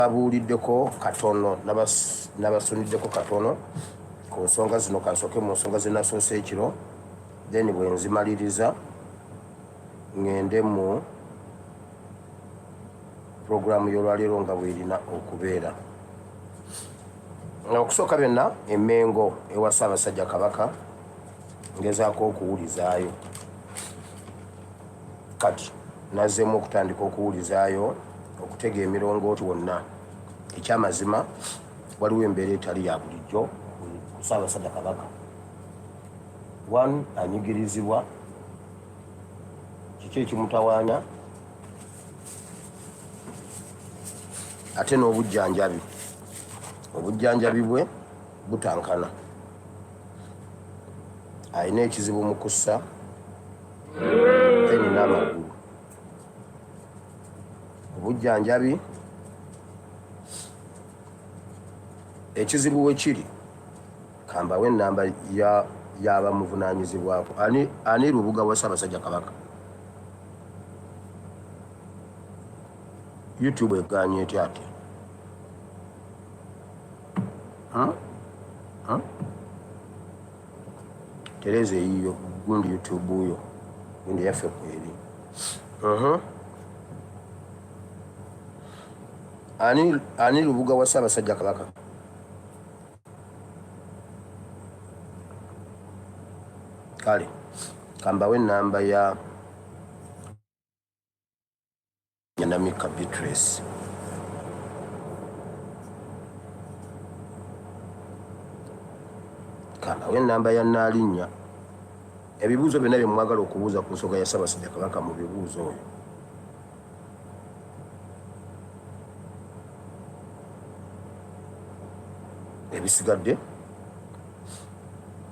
abuuliddeko katono nabasuniddeko katono ku nsonga zino. Kansooke mu nsonga zenasoose ekiro, then bwe nzimaliriza ngende mu programu y'olwaleero nga bwerina okubeera. Okusooka byonna Emmengo ewa Ssaabasajja Kabaka ngezaako okuwulizaayo. Kati nazzeemu okutandika okuwulizaayo okutega emirongooti wonna. Ekyamazima waliwo embeera etali ya bulijjo ku Ssaabasajja Kabaka. One, anyigirizibwa. Kiki ekimutawaanya? Ate n'obujjanjabi. Obujjanjabi bwe butankana. Alina ekizibu mu kussa eni n'amagulu. Obujjanjabi ekizibu we kiri kambawe ennamba y'abamuvunaanyizibwako. Ani Lubuga wa Ssaabasajja Kabaka? YouTube egaanye etya ate? Tereza eyiyo gundi YouTube uyo gundi yaffe kweri. Ani Lubuga wa Ssaabasajja Kabaka? Kale kambawe ennamba ya Namika Beatrice. Kambawe ennamba ya Naalinnya. Ebibuuzo byonna bye mwagala okubuuza ku nsonga ya Ssaabasajja Kabaka mu bibuuzo oyo. Ebisigadde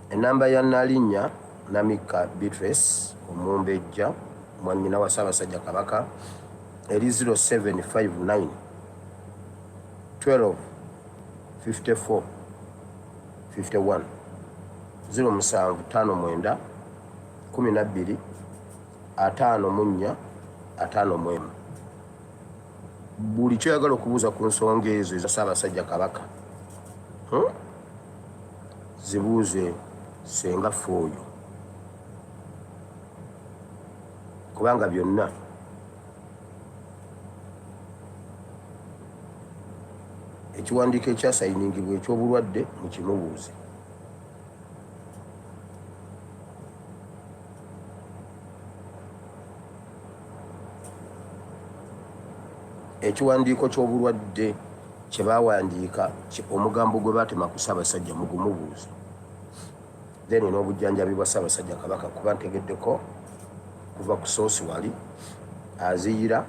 ennamba ya Naalinnya Namika Beatrice Omumbejja mwannyina wa Ssaabasajja Kabaka eri 0759 12 54 51 0759 12 54 51. Buli kyoyagala okubuuza ku nsonga ezo eza Ssaabasajja Kabaka zibuuze senga ffe oyo, kubanga byonna ekiwandiiko ekyasayiningibwa eky'obulwadde mukimubuuze. Ekiwandiiko ky'obulwadde kye baawandiika omugambo gwe baatema ku Ssaabasajja mugumubuuze. Then n'obujjanjabi bwa Ssaabasajja Kabaka kuba ntegeddeko kuva ku soosi wali aziyira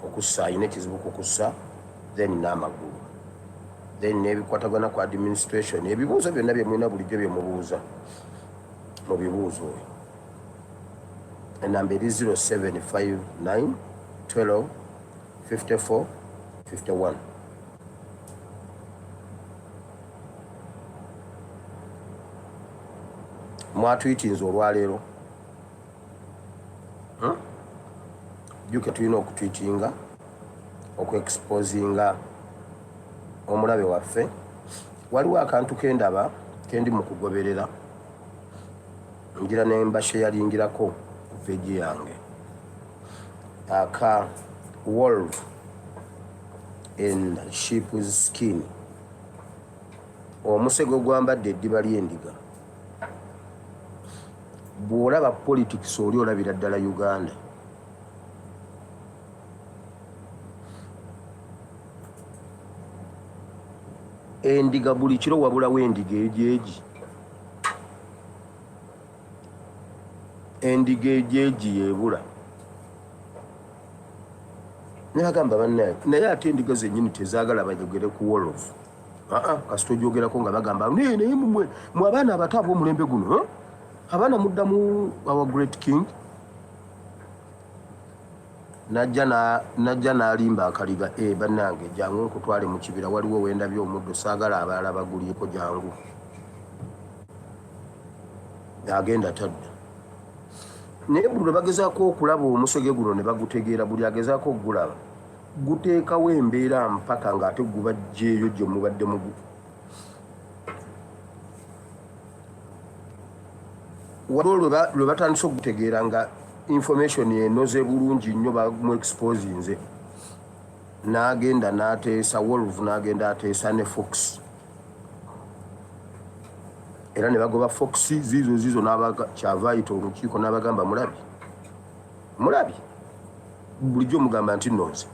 okussa, alina ekizibu ku kussa, then n'amagulu, then n'ebikwatagana ku administration. Ebibuuzo byonna bye mulina bulijjo bye mubuuza mu bibuuzo oyo. Ennamba eri 0759 12 54 51. Mwatwitinze olwaleero. Jjuke tulina okutwitinga okuexposinga omulabe waffe. Waliwo akantu kendaba kendi mu kugoberera ngira ne mbasheyalingirako ku peegi yange, aka wolf in sheep's skin, omusego gwambadde eddiba ly'endiga. Bw'olaba politics oli olabira ddala Uganda. Endiga buli kiro wabulawo endiga ejeegi. Endiga ejeegi yebula. Nagamba bannaye, naye ate endiga zennyini tezaagala bajogere ku wolofu. Kasita ogyogerako nga bagamba naye mwe abaana abato ab'omulembe guno, abaana muddamu our great king. Najja n'alimba akaliga, bannange jangu nkutwale mu kibira, waliwo wendabye omuddo, saagala abalala baguliiko jangu. Agenda tadda. Naye buli lwe bagezaako okulaba omusege guno ne bagutegeera, buli agezaako okugulaba guteekawo embeera mpaka ng'ate gubajjeeyo gye mubadde mugu waliwo lwe batandise okutegeera nga information enoze bulungi nnyo bamu exposinze n'agenda n'ateesa Wolf n'agenda ateesa ne Fox era ne bagoba Fox zizo kyavaayita olukiiko n'abagamba mulabi bulijjo mugamba nti nnoze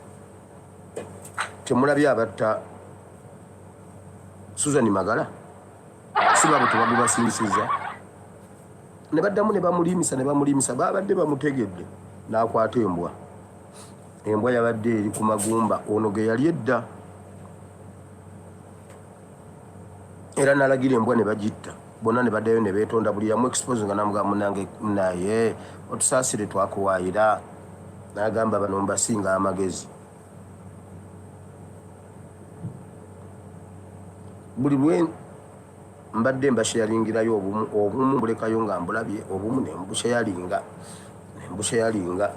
temulabye abatta Susan Magala sibabo tebagubasingisiza ne baddamu ne bamulimisa babadde bamutegedde n'akwata embwa yabadde eri ku magumba ono ge yali edda era n'alagira embwa ne bagitta bonna ne baddayo ne beetonda buli yamu expose nga namugamba munange naye otusaasire twakuwaayira n'agamba bano mbasinga amagezi buli lwe mbadde mbasheyalingirayo obumu mbulekayo nga mbulabye obumu nembusheyalinga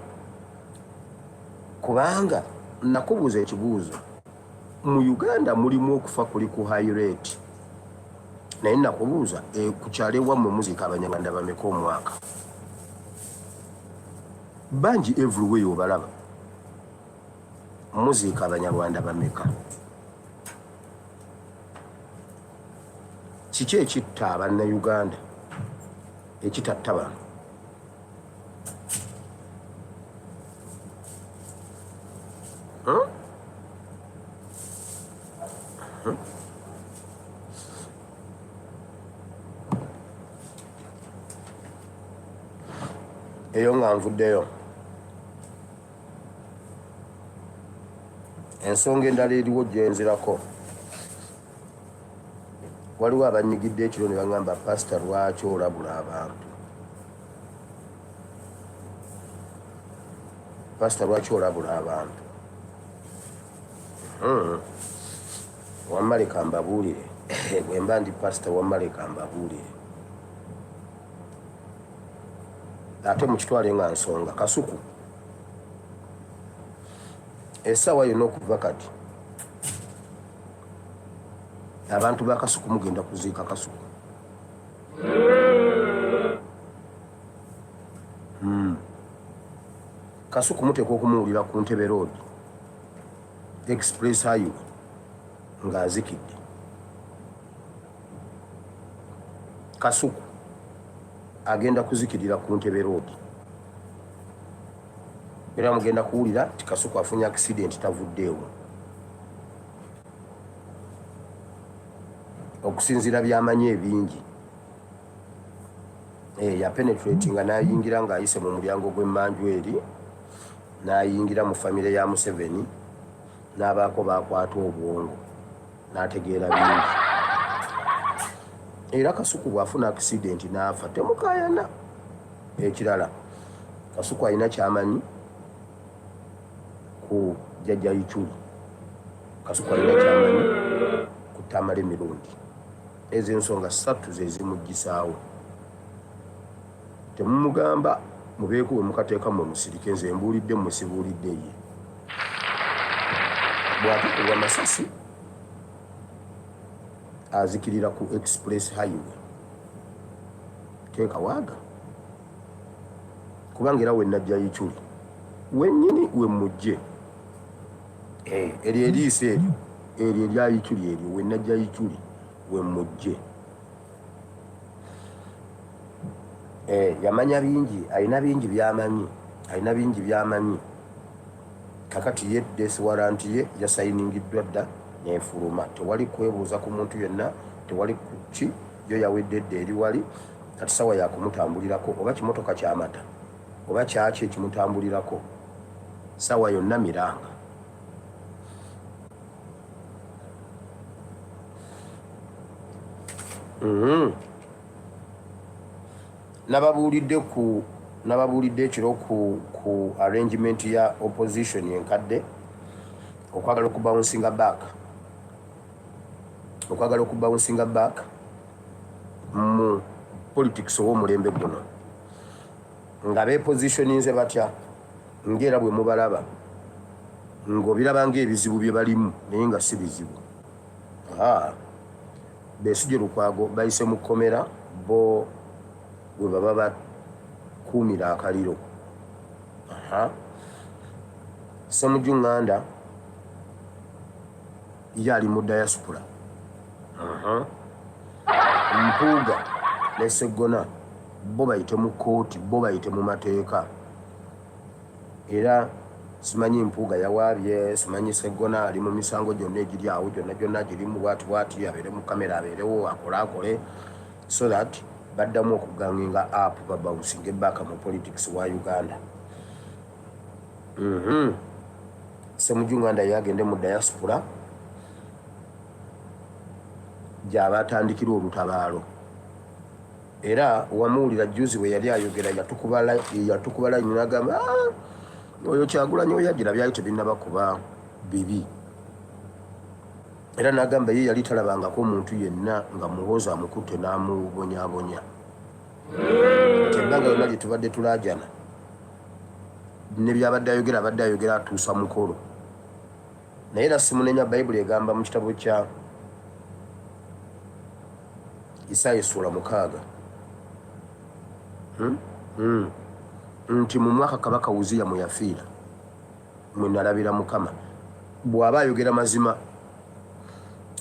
kubanga nakubuuza ekibuuzo mu Uganda mulimu okufa kuli ku high rate naye nakubuuza ku kyalo ewammwe muziika abanyarwanda bameka omwaka bangi everywhere obalaba muziika abanyarwanda bameka kiki ekitta abannayuganda ekitatta bano eyo nga nvuddeyo ensonga endala eriwo gyenzirako waliwo abanyigidde ekiro ne bagamba pasita lwaki olabula abantu wammaleka mbabuulire bwe mba ndi pasita wammaleka mbabuulire ate mukitwale nga nsonga Kasuku essaawa yonna okuva kati abantu ba Kasuku mugenda kuziika Kasuku Kasuku muteeka okumuwulira ku Ntebe Road Express Highway ng'azikidde Kasuku agenda kuzikirira ku Ntebe Road era mugenda kuwulira ti Kasuku afunye accident tavuddeewo okusinziira byamanyi ebingi yapenetratinga n'ayingira ng'ayise mu mulyango gw'emmanju eri n'ayingira mu famire ya Museveni n'abaako bakwata obwongo n'ategeera bingi era Kasuku bw'afuna accident n'afa temukayana ekirala Kasuku alina kyamanyi ku jjajja Ichuli Kasuku alina kyamanyi ku Tamale Mirundi ezo ensonga 3 ze zimuggisaawo temumugamba mubeeko we mukateeka mu musirike nze mbuulidde musibuulidde ye bw'atukubwa masasi azikirira ku Express Highway teeka waaga kubanga era we najja Ichuli wennyini we mujje eryo eriiso eryo erya Ichuli eryo we najja Ichuli we mujje yamanya bingi alina bingi byamanyi kakati ye desi waranti ye yasayiningiddwa dda nefuluma tewali kwebuuza ku muntu yenna tewali kuki yo yaweddedde eri wali kati sawa yakumutambulirako oba kimotoka kyamata oba kyaki ekimutambulirako sawa yonna miranga nababuulidde ekiro ku arrangement ya opposition enkadde okwagala okubouncing back mu politics ow'omulembe guno nga bepositioninze batya ngera bwe mubalaba ng'obiraba ng'ebizibu bye balimu naye nga si bizibu. Besigye Lukwago bayise mu kkomera bo bwe baba bakuumira akaliro. Ssemujju Nganda ye ali mu diaspora. Mpuuga ne Sseggona bo bayite mu kkooti, bo bayite mu mateeka. Era simanyi Mpuuga yawaabye, simanyi Sseggona ali mu misango gyonna egiri awo, gyonna girimu bwati abeere mu kamera, abeerewo akole so that baddamu okuganginga app babawusinga ebbaka mu politics wa Uganda. Ssemujju Nganda yagende mu diaspora gy'aba atandikira olutabaalo. Era wamuwulira juzi bwe yali ayogera yatukubala nnyo n'agamba oyo Kyagulanyi oyo yagira byali tebinnaba kuba bibi. Era n'agamba ye yali talabangako omuntu yenna nga muhoozi amukutte n'amubonyaabonya. Ebbanga yonna lye tubadde tulaajana ne byabadde ayogera atuusa mukolo. Naye era simunenya Bayibuli egamba mu kitabo kya Isaaya essula 6 nti mu mwaka Kabaka Uzziya mwe yafiira mwe nalabira Mukama. Bw'aba ayogera mazima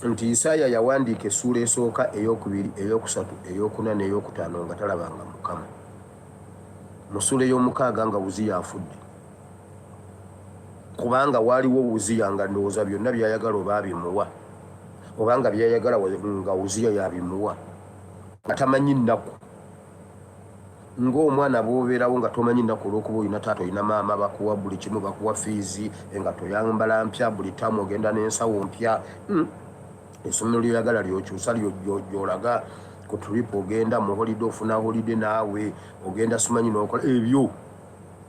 nti Isaaya yawandiika essuula esooka, eyokubiri, eyokusatu, eyokuna n'eyokutaano nga talabanga Mukama. Mu ssuula ey'omukaaga nga Uzziya afudde, kubanga waaliwo Uzziya nga ndowooza byonna byayagala oba abimuwa, obanga byayagala nga Uzziya yabimuwa nga tamanyi nnaku. Ng'omwana bw'obeerawo nga tomanyi nnaku olw'okuba olina taata olina maama bakuwa buli kimu, bakuwa fiizi, nga toyambala mpya, buli ttaamu ogenda n'ensawo mpya. Essomero lyoyagala lyokyusa gy'olaga ku tulipu, ogenda mu holide ofuna holide naawe ogenda simanyi n'okola ebyo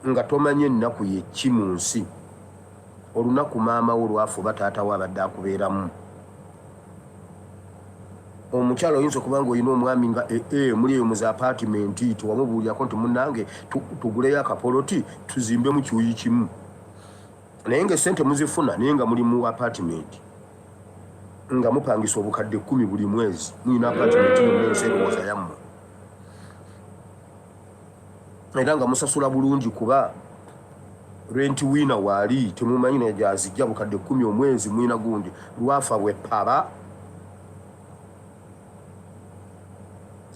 nga tomanyi ennaku ye ki mu nsi. Olunaku maama wo lwafuba taata wo abadde akubeeramu. Omukyalo oyinza okuba nga olina omwami nga muli eyo mu apaatimenti, tewamubuulyako nti munnange tuguleyo akapoloti tuzimbemu kiwuyi kimu, naye nga essente muzifuna naye nga muli mu apaatimenti nga mupangisa obukadde 10 buli mwezi, muyina apaatimenti yonna enserowooza yammwe, era nga musasula bulungi kuba renti wiina waali temumanyi naye gyazijja bukadde 10 omwezi, muyina gundi lwafa bwe paba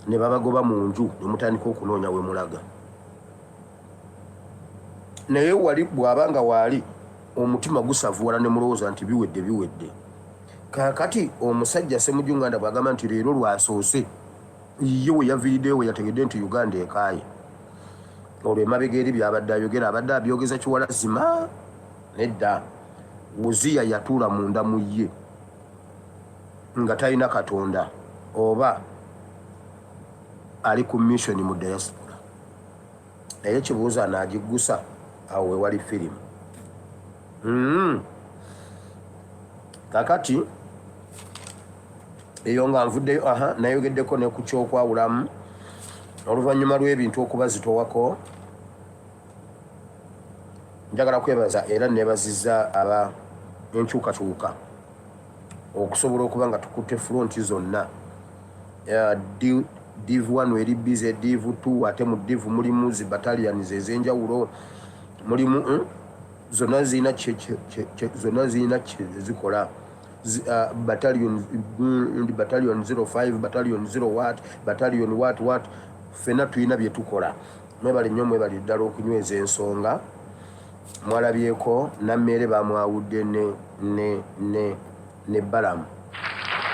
ne babagoba mu nju ne mutandika okunoonya we mulaga. Naye wali bw'abanga waali omutima gusavuwala ne mulowooza nti biwedde. Kaakati omusajja Ssemujju Nganda bw'agamba nti leero lwasoose ye we yaviiriddeyo we yategedde nti Uganda ekaaye, olwo emabega eri byabadde ayogera abadde abyogeza kiwalazima. Nedda, Uzziya yatuula munda mu ye nga talina Katonda oba ali ku mission mu diaspora. Naye kibuuza anaagiggusa awo wewali firimu. Kakati eyo nga nvuddeyo nayogeddeko ne ku kyokwawulamu oluvannyuma lw'ebintu okuba zitowako. Njagala kwebaza era neebazizza aba enkyukakyuka okusobola okuba nga tukutte fronti zonna. Div 1 eri bize, Div 2 ate mu Div mulimu zi battalions ez'enjawulo, mulimu zonna zirina zikola. Battalion 05, battalion 0 what, battalion what, ffenna tulina bye tukola. Mwebale nnyo, mwebale ddala okunyweza ensonga. Mwalabyeko Nammere bamwawudde ne Balamu.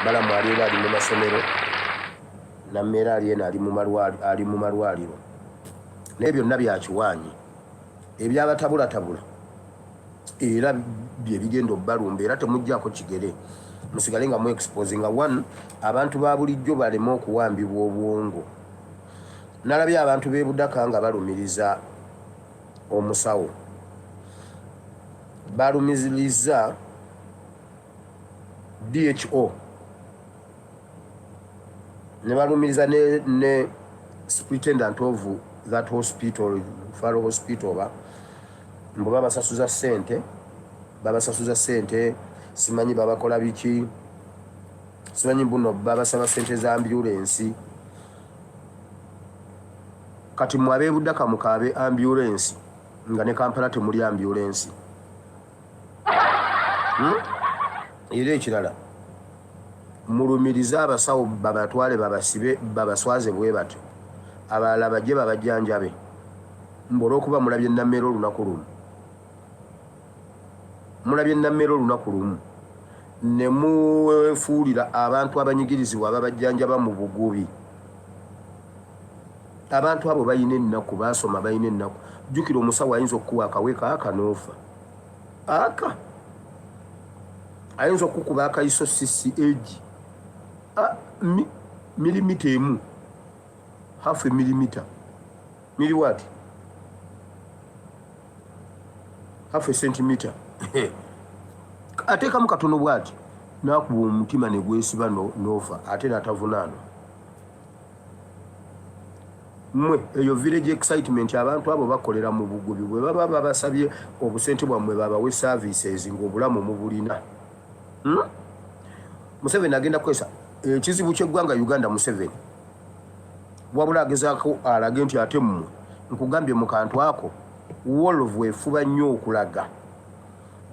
Balamu aliera ali mu masomero, Nammere aliena ali mu malwaliro. Naye byonna byakiwaanyi ebyabatabulattabula era bye bigenda obbalumba, era temuggyako kigere. Musigale nga mu exposinga one abantu ba bulijjo baleme okuwambibwa obwongo. Nalabye abantu b'e Budaka nga balumiriza omusawo, balumiriza DHO ne balumiriza ne superintendent of that hospital, Faro Hospital, mbu babasasuza ssente babasasuza ssente, simanyi babakola biki, simanyi buno babasaba ssente za ambulensi. Kati mmwe ab'ebuddaka mukaabe ambulensi nga ne Kampala temuli ambulensi. Era ekirala mulumirize abasawo babatwale babasibe babaswaze bwe batyo, abalala bajje babajjanjabe. Olw'okuba mulabye Nammero olunaku lumu, mulabye Nammero olunaku lumu ne mufuulira abantu abanyigirizibwa ababajjanjaba mu bugubi. Abantu abo balina ennaku, baasoma balina ennaku. Jjukira omusawo ayinza okukuwa akaweeka aka n'ofa. Aka ayinza okukuba akayiso CCAG milimita emu, half a millimeter, mili what, half a centimeter. Ateekamu katono bw'ati n'akuba omutima ne gwesiba n'ofa ate n'atavunaanwa. Mmwe eyo village excitement abantu abo bakolera mu bugubi bwe baba babasabye obusente bwammwe babawe services ng'obulamu mubulina. Museveni agenda kwesa ekizibu ky'eggwanga Uganda. Museveni wabula agezaako alage nti ate mmwe nkugambye mu kantu ako Wolf efuba nnyo okulaga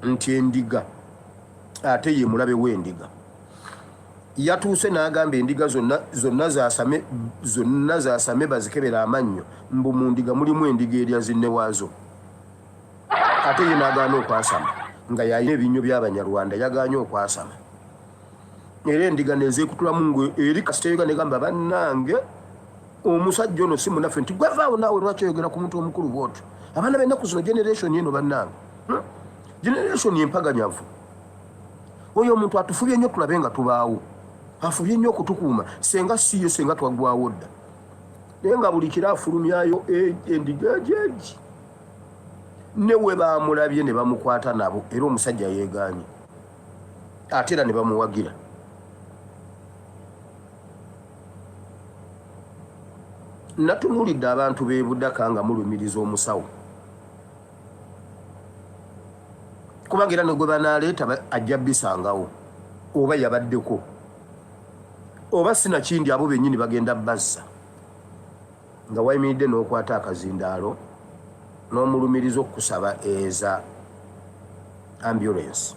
nti endiga ate ye mulabe w'endiga. Yatuuse n'agamba endiga zonna zaasame bazikebera amannyo mbu mu ndiga mulimu endiga erya zinne waazo. Ate ye n'agaana okwasama nga yalina ebinnyo by'Abanyarwanda, yagaanye okwasama. Era endiga nezeekutulamu ngu eri kasiteyega negamba bannange omusajja ono si munaffe, nti gwevaawo naawe lwaki oyogera ku muntu omukulu bw'otyo. Abaana b'ennaku zino generation eno bannange, generation empaganyavu. Oyo omuntu atufubye nnyo tulabe nga tubaawo, afubye nnyo okutukuuma senga siye senga twaggwawo dda. Naye nga buli kiro afulumyayo endiga ejeegi. Ne we baamulabye ne bamukwata nabo era omusajja yeegaanye ate era ne bamuwagira. Natunuulidde abantu b'e Buddaka nga mulumiriza omusawo, kubanga era ne gwe banaaleeta ajja bisangawo oba yabaddeko oba sinakindi abo bennyini bagenda bazza. Nga wayimiridde n'okwata akazindaalo n'omulumiriza okusaba eza ambulance.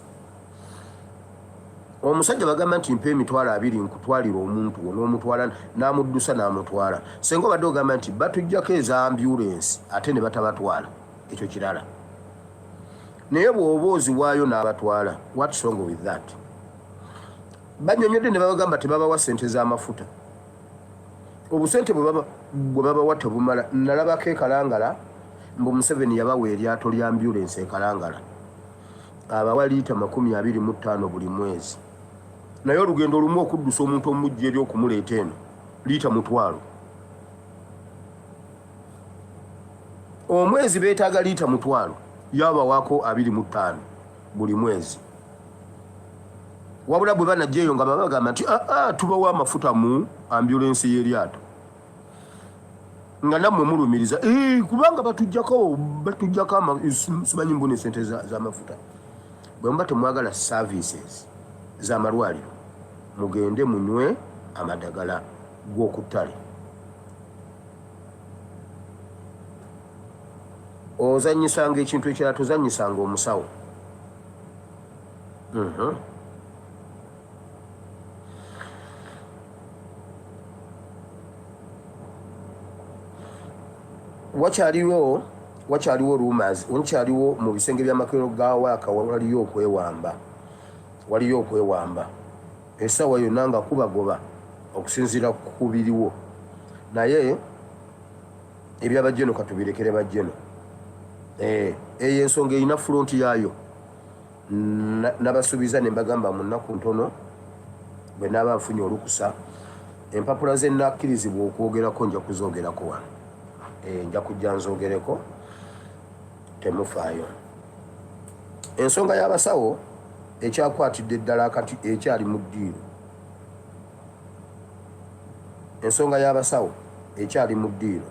Omusajja bagamba nti mpa $20 nkutwalira omuntu n'omutwala n'amuddusa n'amutwala. Senga obadde ogamba nti batujjako eza ambulance ate ne batabatwala, ekyo kirala. Naye bw'oba oziwaayo n'abatwala, what's wrong with that? Bannyonnyodde ne babagamba tebabawa ssente z'amafuta. Obusente bwe babawa tebumala. Nalabako e Kalangala mbu Museveni yabawa eryato lya ambulance e Kalangala, abawa liita 25 buli mwezi. Naye olugendo olumu okuddusa omuntu omujja eri okumuleeta eno liita 1,000. Omwezi beetaaga liita 1,000, yabawaako 25 buli mwezi. Wabula bwe banajjaeyo nga babagamba nti tubawa amafuta mu ambulance y'eryato, nga nammwe mulumiriza kubanga batujjako simanyi mbuna esente z'amafuta. Bwe muba temwagala services z'amalwaliro mugende munywe amadagala g'oku ttale. Ozannyisanga ekintu ekirala, tozannyisanga omusawo. Wakyaliwo rumors, wakyaliwo mu bisenge by'amakero ga Waaka waliyo okwewamba. Essaawa yonna nga kubagoba okusinziira ku biriwo. Naye ebyabajjeno katubirekere bajjeno. Eyo ensonga erina fronti yaayo. Nabasuubiza ne mbagamba mu nnaku ntono bwe naaba nfunye olukusa, empapula ze nnakkirizibwa okwogerako nja kuzoogerako wano. Nja kujja nzoogereko, temufaayo. Ensonga y'abasawo ekyakwatidde ddala akati ekyali mu ddiiro. Ensonga y'abasawo ekyali mu ddiiro.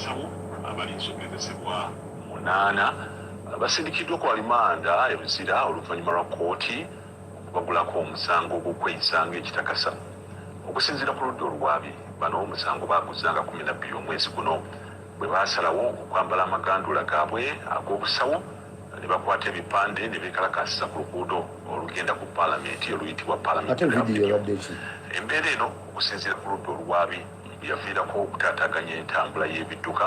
abasawo abalinze okugezesebwa 8 basindikiddwa ku alimanda ebizira oluvannyuma lwa kkooti okubagulako omusango ogw'okweyisanga ekitakasa. Okusinziira ku ludda olwabi, bano omusango baaguzanga 12 omwezi guno bwe baasalawo okwambala amagandula gaabwe ag'obusawo ne bakwata ebipande ne beekalakaasisa ku luguudo olugenda ku paalamenti oluyitibwa paalamenti. Embeera eno okusinziira ku ludda olwabi yaviirako okutaataaganya entambula y'ebidduka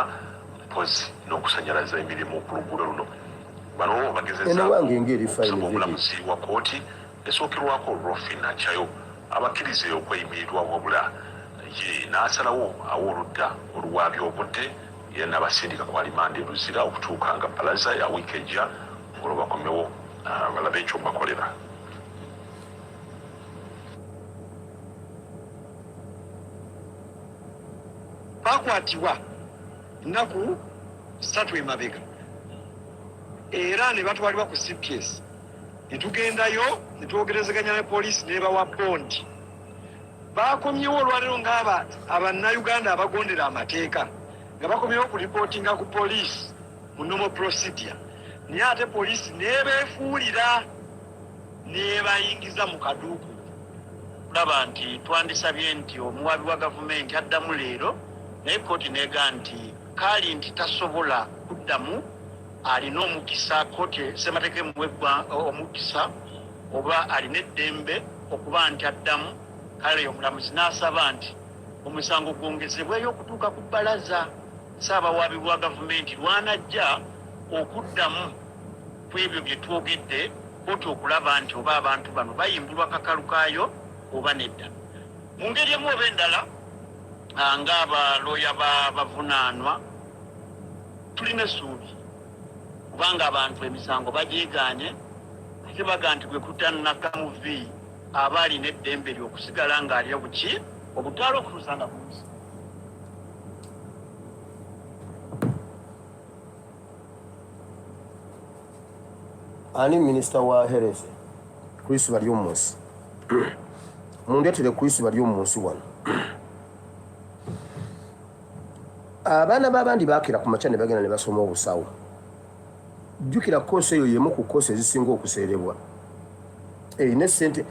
mpozi n'okusanyalaza emirimu ku luguudo luno. Bano bagezezzaako omulamuzi wa kkooti esookerwako Rofina Chayo abakkirize okweyimirirwa wabula ye n'asalawo awa oludda olwabi obudde yenna basindika ku alimanda eruzira okutuuka nga balaza ya wiiki ejja olwo bakomewo balabe ekyo bakolera. Bakwatibwa ennaku 3 emabega era ne batwalibwa ku CPS ne tugendayo ne twogerezeganya ne poliisi n'ebawa bondi. Bakomyewo olwaleero ng'aba Abannayuganda abagondera amateeka nga bakomyewo ku ripootinga ku poliisi mu normal procedure, naye ate poliisi n'ebeefuulira n'ebayingiza mu kaduuku. Kulaba nti twandisabye nti omuwabi wa gavumenti addamu leero, naye kkooti neega nti kaali nti tasobola kuddamu, alina omukisa, kkooti ssemateeka emuwebbwa omukisa oba alina eddembe okuba nti addamu. Kale omulamuzi n'asaba nti omusango gwongezebweyo okutuuka ku bbalaza. Ssaabawabi bwa gavumenti lwanajja okuddamu ku ebyo bye twogedde, kkooti okulaba nti oba abantu bano bayimbulwa kakalu kaayo oba nedda. Mu ngeri emu oba endala ng'abalooya bavunaanwa tulina essuubi kubanga abantu emisango bagyegaanye ate baga nti gwe kutannakamuvi aba alina eddembe ly'okusigala ng'alya buki obutaala okutuusanga ku nsi. Ani minisita wa Hereze Chris Baryomunsi mundeetere Chris Baryomunsi wano. Abaana b'abandi baakira ku makya ne bagenda ne basoma obusawo. Jjukira kkosi eyo y'emu ku kkosi ezisinga okuseerebwa. Erina ssente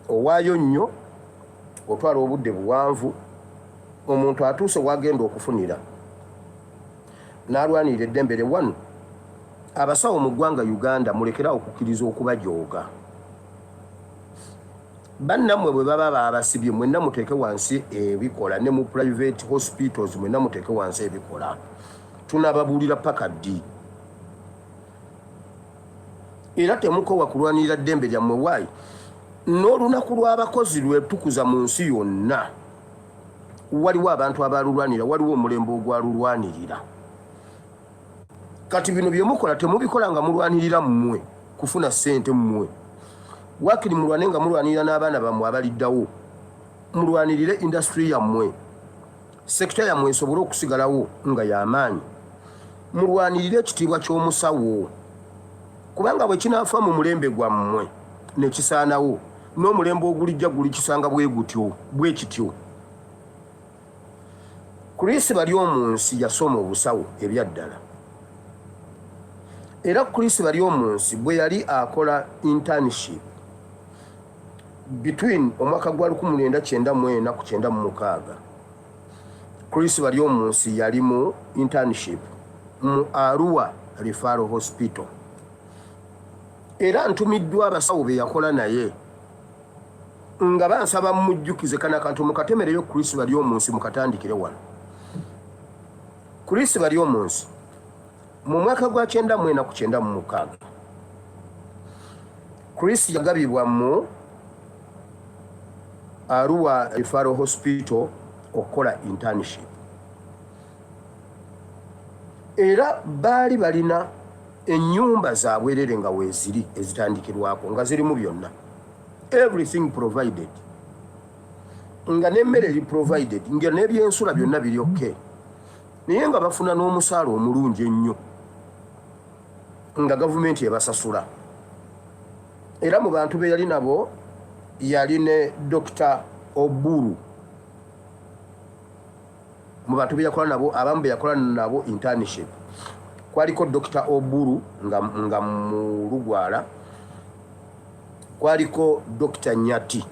owaayo nnyo, otwala obudde buwanvu, omuntu atuuse wagenda okufunira n'alwanirira eddembe lye. Wano abasawo mu ggwanga Uganda mulekera okukkiriza okubajooga. Bannammwe bwe baba babasibye mwenna muteeke wansi ebikola, ne mu private hospitals mwenna muteeke wansi ebikola. Tunababuulira paka ddi. Era temukowa kulwanirira ddembe lyammwe. Waayi n'olunaku lw'abakozi lwetukuza mu nsi yonna waliwo abantu abalulwanira, waliwo omulembe ogwalulwanirira. Kati bino bye mukola temubikola nga mulwanirira mmwe kufuna ssente mmwe. Wakiri mulwane nga mulwanirira n'abaana bammwe abaliddawo. Mulwanirire industry yammwe, sekita yammwe esobole okusigalawo nga y'amaanyi. Mulwanirire ekitiibwa ky'omusawo, kubanga bwe kinaafa mu mulembe gwammwe ne kisaanawo, n'omulembe ogulijja gulikisanga bwe kityo. Chris Baryomunsi yasoma obusawo ebyaddala. Era Chris Baryomunsi bwe yali akola internship between omwaka gwa 1994 ku 96, Chris Baryomunsi yali mu internship mu Arua Referral Hospital. Era ntumiddwa abasawo be yakola naye nga bansaba mujjukize kana kantu mukatemereyo Chris Baryomunsi mukatandikire wano. Chris Baryomunsi mu mwaka gwa 94 ku 96 Chris yagabibwa mu Arua Referral Hospital okukola internship. Era baali balina ennyumba zaabwerere nga weeziri ezitandikirwako nga zirimu byonna, everything provided, nga n'emmere eri provided, nga n'ebyensula byonna biri okay, naye nga bafuna n'omusaala omulungi ennyo nga gavumenti ebasasula. Era mu bantu be yali nabo yali ne Dr. Oburu mu bantu beyakola nabo abamu beyakola nabo internship kwaliko Dr. Oburu nga mu Lugwala, kwaliko Dr. Nyati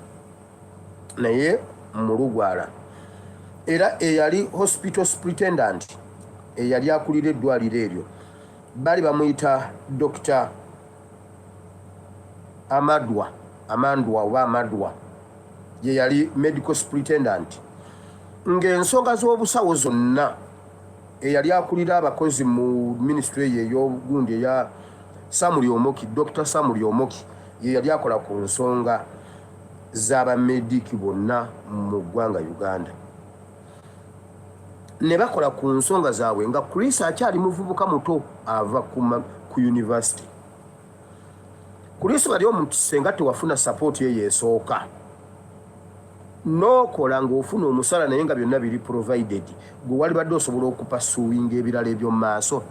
naye mu Lugwala, era eyali hospital superintendent eyali akulira eddwaliro eryo bali bamuyita Dr. Amandwa ye yali medical superintendent. Ng'ensonga z'obusawo zonna eyali akulira abakozi mu ministry ey'obugundi eya Samuel Omoki, Dr. Samuel Omoki ye yali akola ku nsonga z'abamediki bonna mu ggwanga Uganda. Ne bakola ku nsonga zaabwe nga Chris akyali muvubuka muto ava ku university. Chris bali omuntu senga tewafuna support ye yeesooka. Nokola ng'ofuna omusala naye nga byonna biri provided, gwe wali badde osobola okupasuwinga ebirala eby'omu maaso.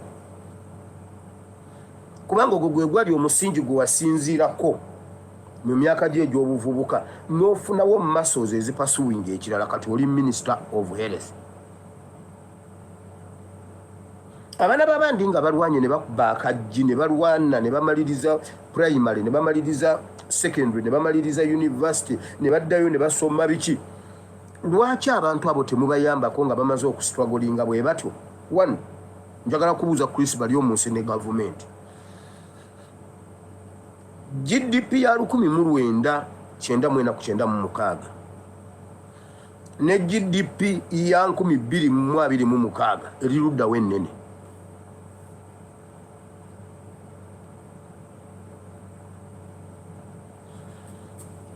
Kubanga ogwo gwe gwali omusingi gwe wasinziirako mu myaka gye egy'obuvubuka n'ofunawo muscles ezipasuwinga ekirala kati oli Minister of Health. Abaana b'abandi nga balwanye ne bakuba akajji ne balwana ne bamaliriza primary ne bamaliriza secondary ne bamaliriza university ne baddayo ne basoma biki. Lwaki abantu abo temubayambako nga bamaze okustrugglinga bwe batyo? One, njagala kubuuza Chris bali omunsi ne government. GDP ya 1996 ne GDP ya 2026 erirudda wennene.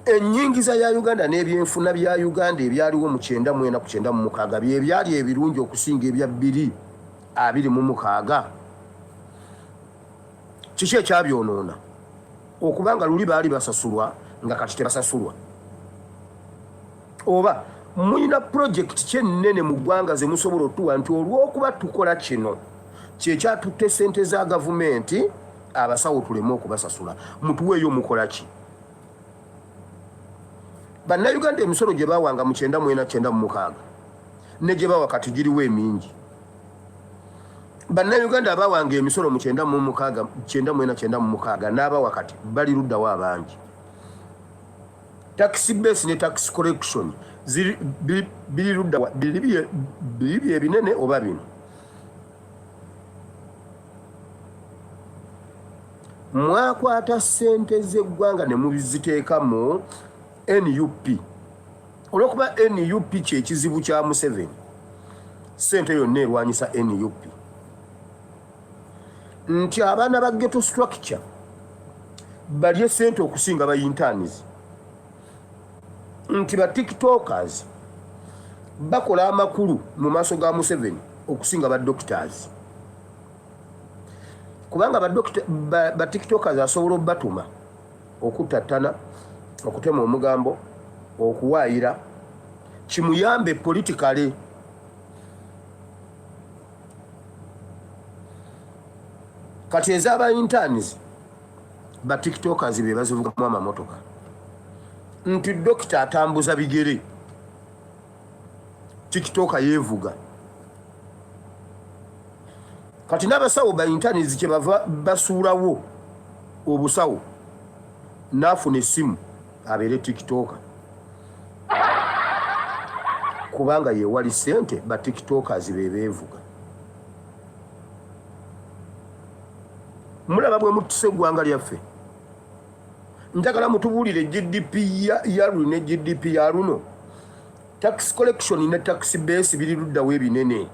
Ennyingiza ya Uganda n'ebyenfuna bya Uganda ebyaliwo mu 1996 bye byali ebirungi okusinga ebya 2026. Kiki ekyabyonoona? Okubanga luli baali basasulwa nga kati tebasasulwa. Oba muyina project kyennene mu ggwanga ze musobola otuwa nti olw'okuba tukola kino kyekyatutte ssente za gavumenti abasawo tuleme okubasasula, mutuweeyo mukola ki? Bannayuganda emisolo gye baawanga mu 1996 ne gye baawa kati giriwo emingi. Bannayuganda abaawanga emisolo mu 1996 n'abaawa kati bali luddawo abangi. Tax base ne tax collection biri luddawa biri ebinene oba bino. Mwakwata ssente z'eggwanga ne mubiziteeka mu NUP. Olwokuba NUP kyekizibu kya Museveni, ssente yonna erwanyisa NUP. Nti abaana ba ghetto structure balye ssente okusinga ba interns. Nti ba tiktokers bakola amakulu mu maaso ga Museveni okusinga ba doctors. Kubanga ba tiktokers asobola batuma okutatana, okutema omugambo, okuwaayira, kimuyambe politically. Kati ez'aba interns ba tiktokers be bazivugamu amamotoka. Nti dokita atambuza bigere, tiktoker yeevuga. Kati n'abasawo ba interns kye bava basuulawo obusawo n'afuna essimu abeere tiktoker. Kubanga yeewali ssente ba tiktokers be beevuga. Mulaba bwe mutuse eggwanga lyaffe. Njagala mutubuulire GDP ya luno ne GDP ya luno. Tax collection ne tax base biri luddawo ebinene.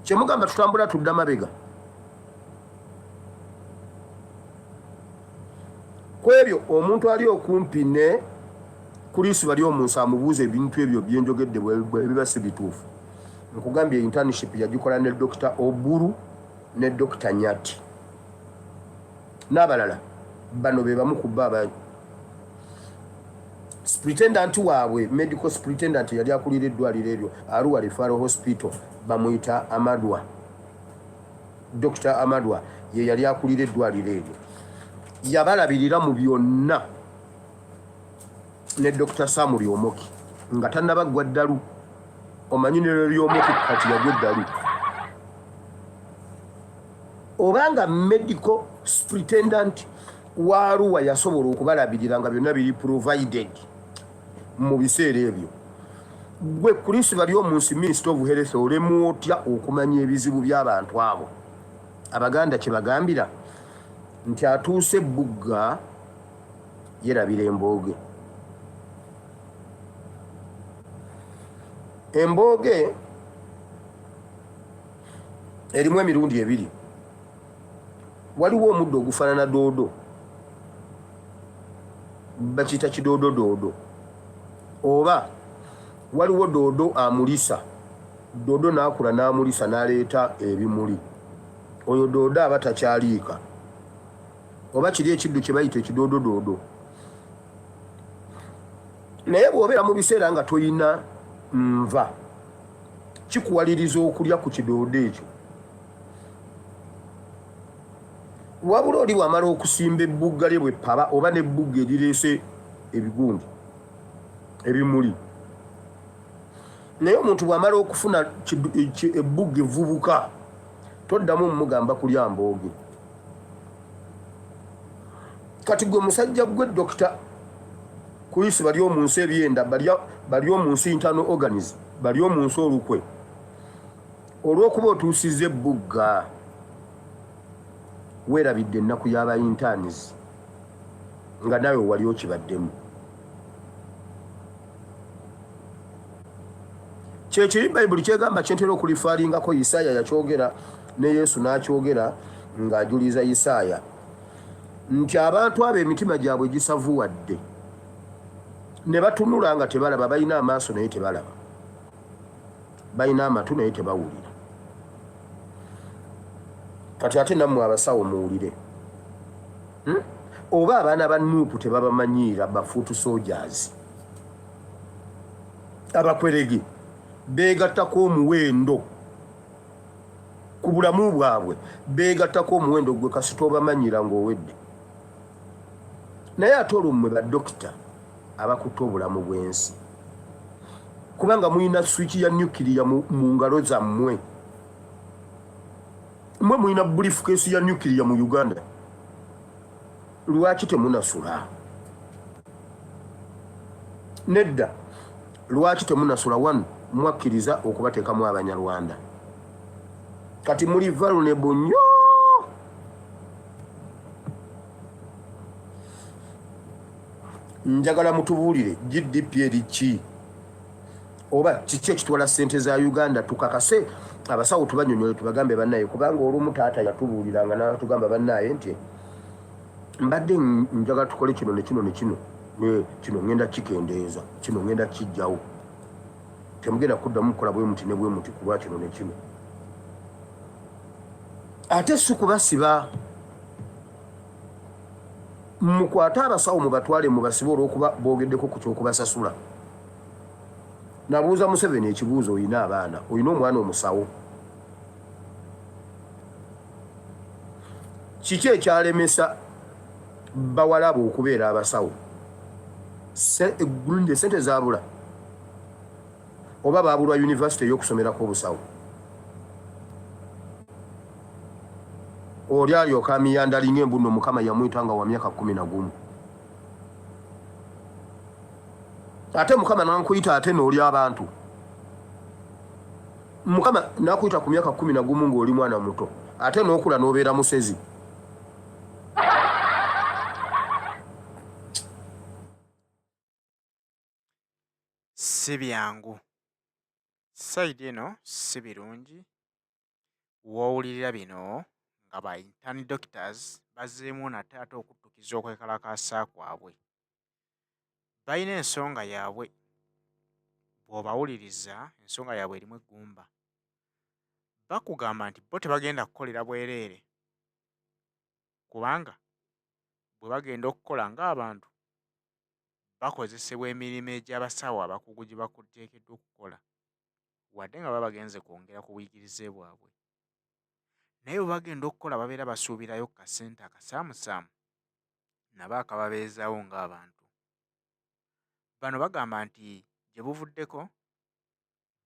Kyemugamba tutambula tudda mabega. Kwebyo omuntu ali okumpi ne Chris bali omunsi amubuuza ebintu ebyo byenjogedde bwe biba si bituufu. Nkugambye internship yagikola ne Dr. Oburu ne Dr. Nyati n'abalala bano be bamu ku baba. Superintendent waabwe, medical superintendent yali akulira eddwaliro eryo Arua Referral Hospital, bamuyita Amadwa. Dr. Amadwa ye yali akulira eddwaliro eryo, yabalabirira mu byonna ne Dr. Samuel Omoki nga tannabaggwa ddalu. omanyi neryomuku kati yagwa eddalu obanga medical superintendent wa Arua yasobola okubalabirira nga byonna biri provided mu biseera ebyo gwe Chris bali omunsi Minister of Health olemu otya okumanya ebizibu by'abantu abo abaganda kye bagambira nti atuuse Bugga yerabira embooge embooge erimu emirundi ebiri waliwo omuddo ogufaanana doodo bakiyita kidoodo oba waliwo doodo amulisa doodo n'akula n'amulisa n'aleeta ebimuli oyo doodo aba takyaliika oba kiri ekiddu kye bayita ekidoodo naye bw'obeera mu biseera nga toyina nva kikuwaliriza okulya ku kidoodo ekyo wabula oli wamala okusimba ebbugga lye bwepaba oba n'ebbugga erireese ebigundi ebimuli naye omuntu bw'amala okufuna ebbugga evvubuka toddamu mugamba kulya mbooge kati gwe musajja gwe Dr. Chris bali omu nsi ebyenda bali omu nsi internal organism bali omu nsi olukwe olw'okuba otuusizza ebbugga weerabidde ennaku y'aba interns nga nawe wali okibaddemu kyekiri bayibuli kyegamba kyentera okulifaalingako Isaaya yakyogera ne Yesu n'akyogera ng'ajuliza Isaaya nti abantu abo emitima gyabwe gisavuwadde ne batunula nga tebalaba balina amaaso naye tebalaba balina amatu naye tebawulira kati ate nammwe abasawo muwulire oba abaana ba Nuupu tebabamanyiira bafuutu soldiers abakwerege beegattako omuwendo ku bulamu bwabwe beegattako omuwendo gwe kasita obamanyira ng'owedde naye ate olwo mmwe badokita abakutte obulamu bw'ensi kubanga mulina swiki ya nyukiriya mu ngalo zammwe mmwe mulina bulifukeesi ya nyukiriya mu Uganda lwaki temunasula nedda lwaki temunasula wano mwakkiriza okubateekamu abanyarwanda kati muli vulnerable nnyo njagala mutubuulire GDP eri ki oba kiki ekitwala ssente za Uganda tukakase abasawo tubanyonyole tubagambe bannaye kubanga olumu taata yatubuuliranga n'atugamba bannaye nti mbadde njagala tukole kino ne kino ne kino kino ngenda kikendeeza kino ngenda kijjawo temugenda kuddamu kukola bwe muti ne bwe muti kulwa kino ne kino ate si kubasiba mukwate abasawo mubatwale mubasibe olw'okuba boogeddeko ku kyokubasasula nabuuza Museveni ekibuuzo oyina abaana oyina omwana omusawo kiki ekyalemesa bawalaba okubeera abasawo eggulunde sente zaabula oba baabulwa yunivasite ey'okusomerako obusawo oli alyoka amiyandalinga embuno Mukama yamuyita nga wa myaka 11 ate Mukama nankuyita ate n'oli abantu Mukama nakuyita ku myaka 11 ng'oli mwana muto ate n'okula n'obeera musezi si byangu sayidi eno si birungi woowulirira bino nga ba intern doctors bazzeemu nate ate okuddukiza okwekalakaasa kwabwe balina ensonga yaabwe bw'obawuliriza ensonga yaabwe erimu eggumba bakugamba nti bo tebagenda kukolera bwereere kubanga bwe bagenda okukola ng'abantu bakozesebwa emirimu egy'abasawo abakugu gye bakuteekeddwa okukola wadde nga baba bagenze kwongera ku buyigirize bwabwe naye bwe bagenda okukola babeera basuubirayo ku kasente akasaamusaamu nabo akababeezaawo ng'abantu bano bagamba nti gye buvuddeko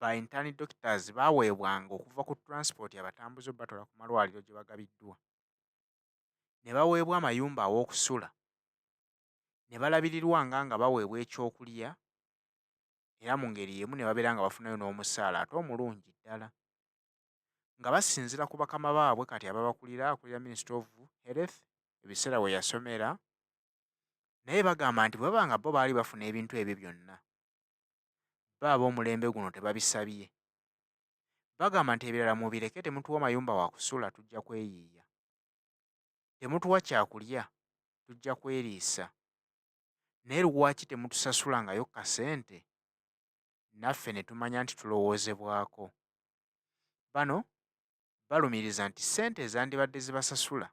ba intern doctors baweebwanga okuva ku transport abatambuze batwala ku malwaliro gye bagabiddwa. Ne baweebwa amayumba aw'okusula. Ne balabirirwanga nga baweebwa ekyokulya era mu ngeri y'emu ne babeera nga bafunayo n'omusaala ate omulungi ddala. Nga basinziira ku bakama baabwe kati ababakulira akulira Ministry of Health ebiseera we yasomera, naye bagamba nti bwe baba nga bo baali bafuna ebintu ebyo byonna, bo ab'omulembe guno tebabisabye. Bagamba nti ebirala mubireke, temutuwa mayumba wa kusula tujja kweyiiya. Temutuwa kyakulya tujja kweriisa. Naye lwaki temutusasulangayo kasente? Naffe ne tumanya nti tulowoozebwako. Bano balumiriza nti ssente ezandibadde zibasasula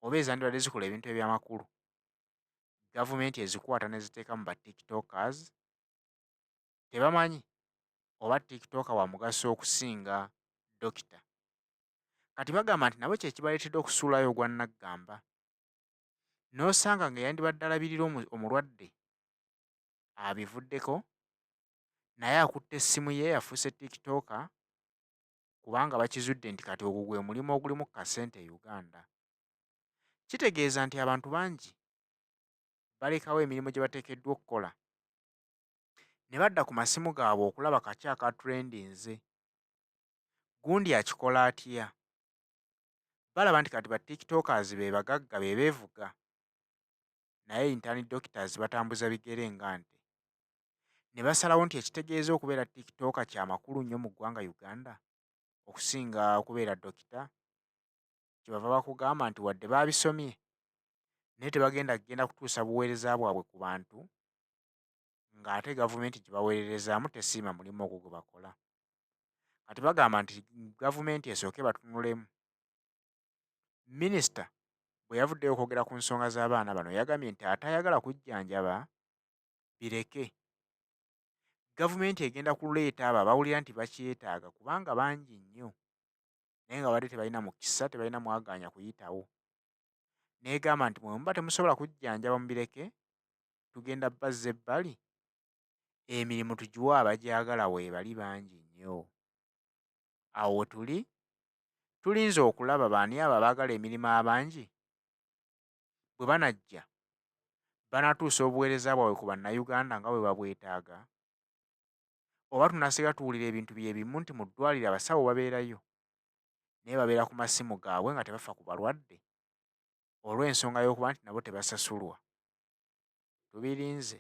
oba ezandibadde zikola ebintu eby'amakulu, gavumenti ezikwata ne ziteeka mu ba tiktokers. Tebamanyi oba tiktoka wa mugaso okusinga dokita. Kati bagamba nti nabo kye kibaleetedde okusuulayo ogwa naggamba. N'osanga nga yandibadde alabirira omulwadde abivuddeko, naye akutte essimu ye yafuuse tiktoka kubanga bakizudde nti kati ogwo gwe mulimu ogulimu kasente e Uganda. Kitegeeza nti abantu bangi balekawo emirimu gye bateekeddwa okukola ne badda ku masimu gaabwe okulaba kaki aka trendinze. Gundi akikola atya? Balaba nti kati ba tiktokers be bagagga be beevuga, naye intern doctors batambuza bigere nga nte. Ne basalawo nti ekitegeeza okubeera tiktoka kya makulu nnyo mu ggwanga Uganda okusinga okubeera dokita. Kyebava bakugamba nti wadde baabisomye naye tebagenda kutuusa buweereza bwabwe ku bantu ng'ate gavumenti gye baweererezaamu tesiima mulimu ogwo gwe bakola. Kati bagamba nti gavumenti esooke batunulemu. Minisita bwe yavuddeyo okwogera ku nsonga z'abaana bano yagambye nti atayagala kujjanjaba bireke. Gavumenti egenda kuleeta abo abawulira nti bakyetaaga kubanga bangi nnyo naye nga badde tebalina mukisa, tebalina mwagaanya kuyitawo. N'egamba nti bwe muba temusobola kujjanjaba mubireke, tugenda bazza ebbali, emirimu tugiwe abagyagala weebali bangi nnyo. Awo we tuli tulinze okulaba baani abo abaagala emirimu abangi bwe banajja banatuusa obuweereza bwabwe ku bannayuganda nga bwe babwetaaga, oba tunasiga tuwulira ebintu bye bimu nti mu ddwaliro abasawo babeerayo naye babeera ku masimu gaabwe nga tebafa ku balwadde olw'ensonga y'okuba nti nabo tebasasulwa. Tubirinze.